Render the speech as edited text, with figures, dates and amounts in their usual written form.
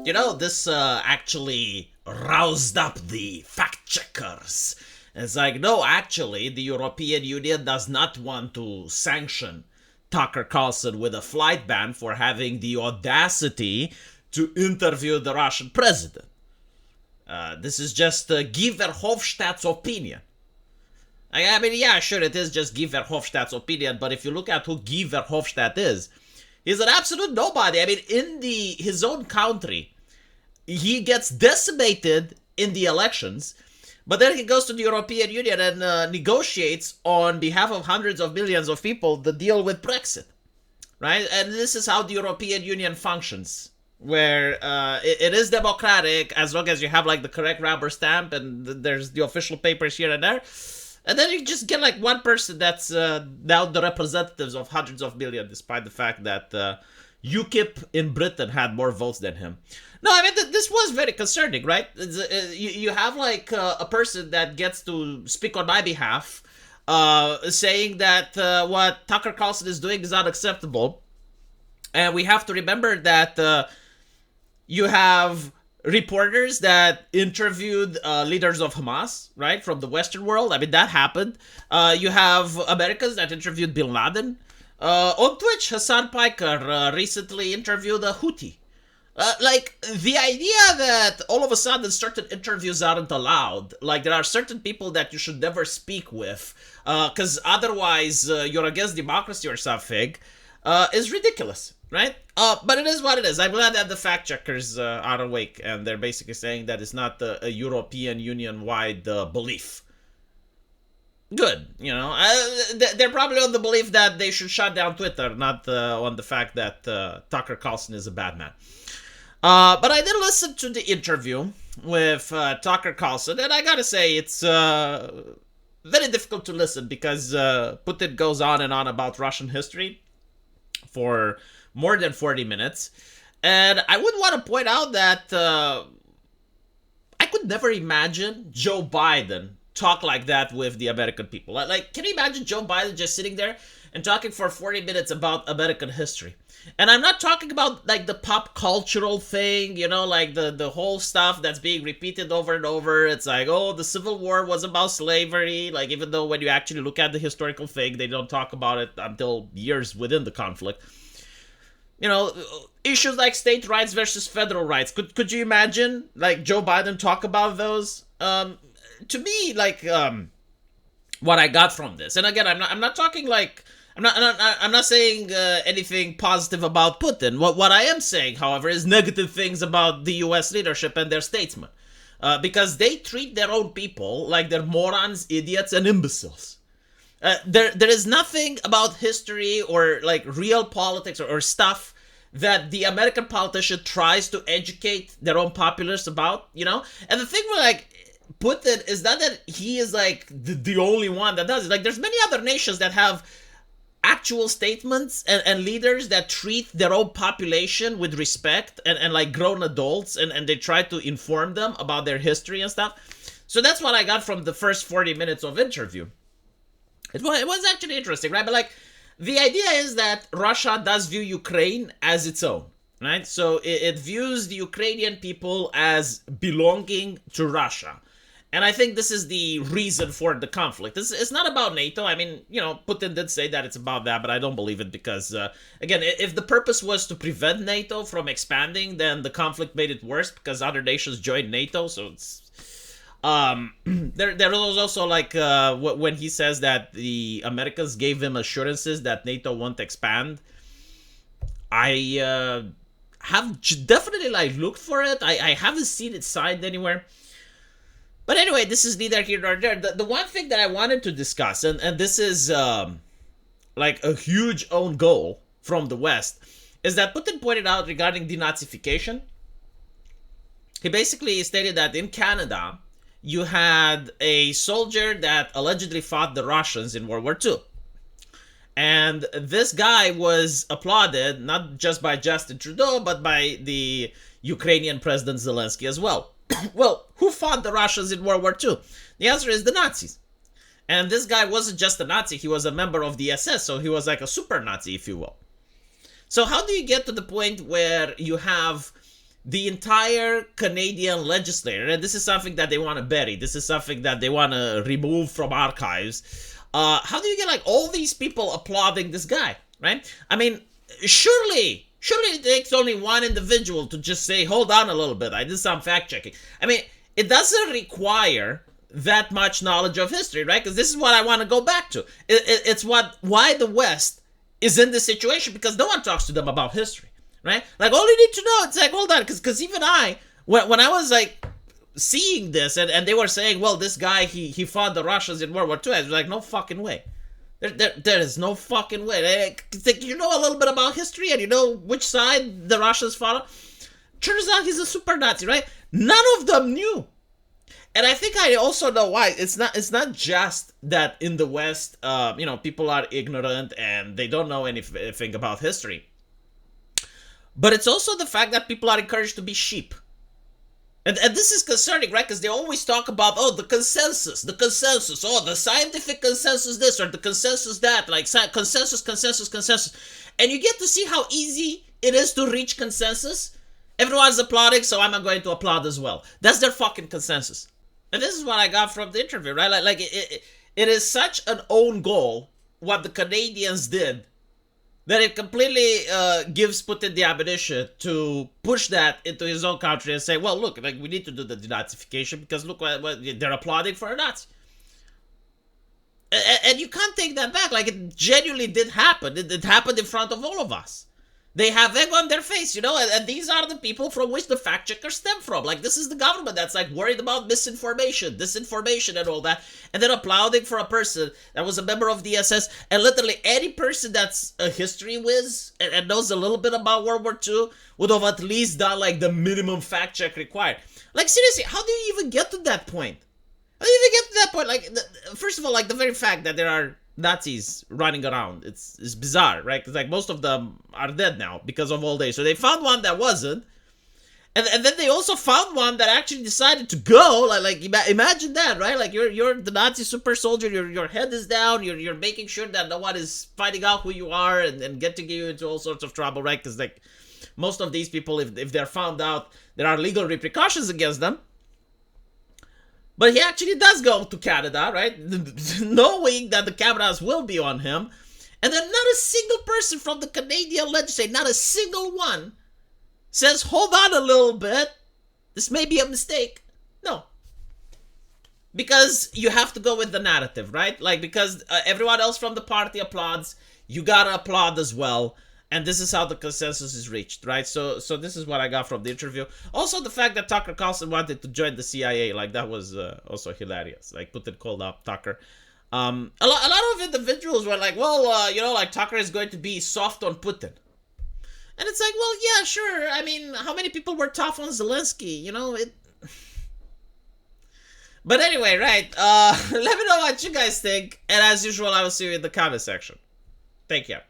This actually roused up the fact checkers. It's like, no, actually, the European Union does not want to sanction Tucker Carlson with a flight ban for having the audacity to interview the Russian president. This is just Guy Verhofstadt's opinion. I mean, yeah, sure, it is just Guy Verhofstadt's opinion, but if you look at who Guy Verhofstadt is, he's an absolute nobody. I mean, in his own country, he gets decimated in the elections, but then he goes to the European Union and negotiates on behalf of hundreds of millions of people the deal with Brexit, right? And this is how the European Union functions, where it is democratic as long as you have like the correct rubber stamp and there's the official papers here and there. And then you just get like one person that's now the representatives of hundreds of millions, despite the fact that UKIP in Britain had more votes than him. No, I mean, this was very concerning, right? You have like a person that gets to speak on my behalf, saying that what Tucker Carlson is doing is unacceptable. And we have to remember that you have reporters that interviewed leaders of Hamas, right, from the Western world. I mean, that happened. You have Americans that interviewed Bin Laden. On Twitch, Hassan Piker recently interviewed a Houthi. The idea that all of a sudden certain interviews aren't allowed, like there are certain people that you should never speak with, because otherwise you're against democracy or something, is ridiculous. Right? But it is what it is. I'm glad that the fact checkers are awake and they're basically saying that it's not a European Union-wide belief. Good, they're probably on the belief that they should shut down Twitter, not on the fact that Tucker Carlson is a bad man. But I did listen to the interview with Tucker Carlson, and I gotta say, it's very difficult to listen because Putin goes on and on about Russian history for more than 40 minutes. And I would want to point out that I could never imagine Joe Biden talk like that with the American people. Like, can you imagine Joe Biden just sitting there and talking for 40 minutes about American history? And I'm not talking about like the pop cultural thing, like the whole stuff that's being repeated over and over. It's like, oh, the Civil War was about slavery. Like, even though when you actually look at the historical thing, they don't talk about it until years within the conflict. Issues like state rights versus federal rights. Could you imagine, like, Joe Biden talk about those? To me, like, what I got from this, and again, I'm not talking like, I'm not saying anything positive about Putin. What I am saying, however, is negative things about the U.S. leadership and their statesmen, because they treat their own people like they're morons, idiots, and imbeciles. There is nothing about history or like real politics or stuff that the American politician tries to educate their own populace about, And the thing with like Putin is not that he is like the only one that does it. Like, there's many other nations that have actual statements and leaders that treat their own population with respect and like grown adults and they try to inform them about their history and stuff. So that's what I got from the first 40 minutes of interview. It was actually interesting, right? But like, the idea is that Russia does view Ukraine as its own, right? So it views the Ukrainian people as belonging to Russia. And I think this is the reason for the conflict. It's not about NATO. I mean, Putin did say that it's about that, but I don't believe it because, again, if the purpose was to prevent NATO from expanding, then the conflict made it worse because other nations joined NATO, so it's... there was also like when he says that the Americans gave him assurances that NATO won't expand. I have definitely like looked for it. I haven't seen it signed anywhere. But anyway, this is neither here nor there. The one thing that I wanted to discuss, and this is like a huge own goal from the West, is that Putin pointed out regarding denazification. He basically stated that in Canada, you had a soldier that allegedly fought the Russians in World War II. And this guy was applauded, not just by Justin Trudeau, but by the Ukrainian President Zelensky as well. Well, who fought the Russians in World War II? The answer is the Nazis. And this guy wasn't just a Nazi, he was a member of the SS, so he was like a super Nazi, if you will. So how do you get to the point where you have the entire Canadian legislature, and this is something that they want to bury, this is something that they want to remove from archives. How do you get like all these people applauding this guy, right? I mean, surely it takes only one individual to just say, hold on a little bit, I did some fact checking. I mean, it doesn't require that much knowledge of history, right? Because this is what I want to go back to. It's why the West is in this situation, because no one talks to them about history, right? Like, all you need to know, it's like, hold on, because even when I was like seeing this and they were saying, well, this guy, he fought the Russians in World War II, I was like, no fucking way. There is no fucking way. Like, you know a little bit about history and you know which side the Russians fought. Turns out he's a super Nazi, right? None of them knew. And I think I also know why. It's not just that in the West, people are ignorant and they don't know anything about history. But it's also the fact that people are encouraged to be sheep. And this is concerning, right? Because they always talk about, the consensus, the scientific consensus this or the consensus that, like consensus. And you get to see how easy it is to reach consensus. Everyone's applauding, so I'm going to applaud as well. That's their fucking consensus. And this is what I got from the interview, right? Like it is such an own goal, what the Canadians did, that it completely gives Putin the ammunition to push that into his own country and say, well, look, like we need to do the denazification because look what they're applauding for a Nazi. And you can't take that back. Like, it genuinely did happen. It happened in front of all of us. They have egg on their face, and these are the people from which the fact checkers stem from. Like, this is the government that's like worried about misinformation, disinformation and all that, and then applauding for a person that was a member of the SS, and literally any person that's a history whiz and knows a little bit about World War II would have at least done like the minimum fact check required. Like, seriously, how do you even get to that point? How do you even get to that point? Like, first of all, like the very fact that there are Nazis running around, it's bizarre, right? Because like most of them are dead now because of old age. So they found one that wasn't, and then they also found one that actually decided to go. Like imagine that, right? Like you're the Nazi super soldier. Your head is down. You're making sure that no one is finding out who you are and getting you into all sorts of trouble, right? Because like most of these people, if they're found out, there are legal repercussions against them. But he actually does go to Canada, right? Knowing that the cameras will be on him. And then not a single person from the Canadian legislature, not a single one, says, hold on a little bit. This may be a mistake. No. Because you have to go with the narrative, right? Like, because everyone else from the party applauds, you gotta applaud as well. And this is how the consensus is reached, right? So this is what I got from the interview. Also, the fact that Tucker Carlson wanted to join the CIA, like that was also hilarious. Like Putin called up Tucker. A lot of individuals were like, well, like Tucker is going to be soft on Putin. And it's like, well, yeah, sure. I mean, how many people were tough on Zelensky? But anyway, right? Let me know what you guys think. And as usual, I will see you in the comment section. Take care.